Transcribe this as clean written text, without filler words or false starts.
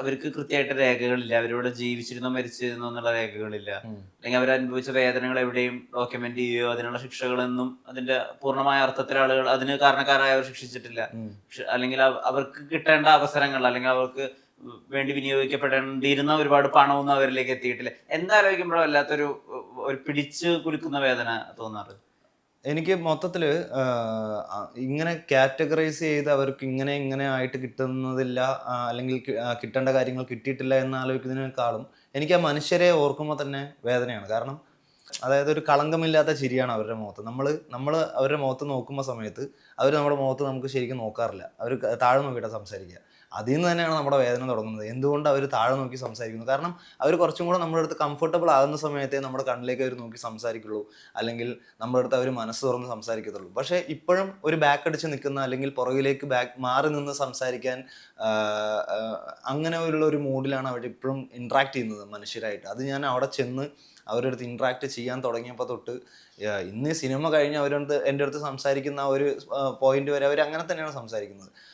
അവർക്ക് കൃത്യമായിട്ട് രേഖകളില്ല. അവരിവിടെ ജീവിച്ചിരുന്നോ മരിച്ചിരുന്നോ എന്നുള്ള രേഖകളില്ല. ഉം. അല്ലെങ്കിൽ അവരനുഭവിച്ച വേദനകൾ എവിടെയും ഡോക്യുമെന്റ് ചെയ്യുകയോ അതിനുള്ള ശിക്ഷകളൊന്നും അതിന്റെ പൂർണ്ണമായ അർത്ഥത്തിൽ ആളുകൾ അതിന് കാരണക്കാരായവർ ശിക്ഷിച്ചിട്ടില്ല. ഉം. അല്ലെങ്കിൽ അവർക്ക് കിട്ടേണ്ട അവസരങ്ങൾ അല്ലെങ്കിൽ അവർക്ക് വേണ്ടി വിനിയോഗിക്കപ്പെടേണ്ടിയിരുന്ന ഒരുപാട് പണമൊന്നും അവരിലേക്ക് എത്തിയിട്ടില്ല. എന്താലോചിക്കുമ്പോഴും വല്ലാത്തൊരു ഒരു പിടിച്ച് കുലുക്കുന്ന വേദന തോന്നാറ്. എനിക്ക് മൊത്തത്തില് ഇങ്ങനെ കാറ്റഗറൈസ് ചെയ്ത് അവർക്ക് ഇങ്ങനെ ഇങ്ങനെ ആയിട്ട് കിട്ടുന്നതില്ല, അല്ലെങ്കിൽ കിട്ടേണ്ട കാര്യങ്ങൾ കിട്ടിയിട്ടില്ല എന്ന് ആലോചിക്കുന്നതിനേക്കാളും എനിക്ക് ആ മനുഷ്യരെ ഓർക്കുമ്പോൾ തന്നെ വേദനയാണ്. കാരണം അതായത് ഒരു കളങ്കമില്ലാത്ത ചിരിയാണ് അവരുടെ മുഖത്ത്. നമ്മള് അവരുടെ മുഖത്ത് നോക്കുമ്പോ സമയത്ത് അവര് നമ്മുടെ മുഖത്ത് നമുക്ക് ശരിക്കും നോക്കാറില്ല. അവര് താഴെ നോക്കിയിട്ടാ സംസാരിക്കുക. അതീന്ന് തന്നെയാണ് നമ്മുടെ വേദന തുടങ്ങുന്നത്. എന്തുകൊണ്ട് അവര് താഴെ നോക്കി സംസാരിക്കുന്നു? കാരണം അവര് കുറച്ചും കൂടെ നമ്മുടെ അടുത്ത് കംഫർട്ടബിൾ ആകുന്ന സമയത്തേ നമ്മുടെ കണ്ണിലേക്ക് അവര് നോക്കി സംസാരിക്കുള്ളൂ. അല്ലെങ്കിൽ നമ്മുടെ അടുത്ത് അവര് മനസ്സ് തുറന്ന് സംസാരിക്കത്തുള്ളൂ. പക്ഷേ ഇപ്പോഴും ഒരു ബാക്ക് അടിച്ച് നിൽക്കുന്ന, അല്ലെങ്കിൽ പുറകിലേക്ക് മാറി നിന്ന് സംസാരിക്കാൻ അങ്ങനെ ഉള്ള ഒരു മൂഡിലാണ് അവരിപ്പോഴും ഇന്ററാക്ട് ചെയ്യുന്നത് മനുഷ്യരായിട്ട്. അത് ഞാൻ അവിടെ ചെന്ന് അവരുടെ അടുത്ത് ഇന്ററാക്ട് ചെയ്യാൻ തുടങ്ങിയപ്പോൾ തൊട്ട് ഇന്ന് സിനിമ കഴിഞ്ഞ് എൻ്റെ അടുത്ത് സംസാരിക്കുന്ന ആ ഒരു പോയിന്റ് വരെ അവർ അങ്ങനെ തന്നെയാണ് സംസാരിക്കുന്നത്.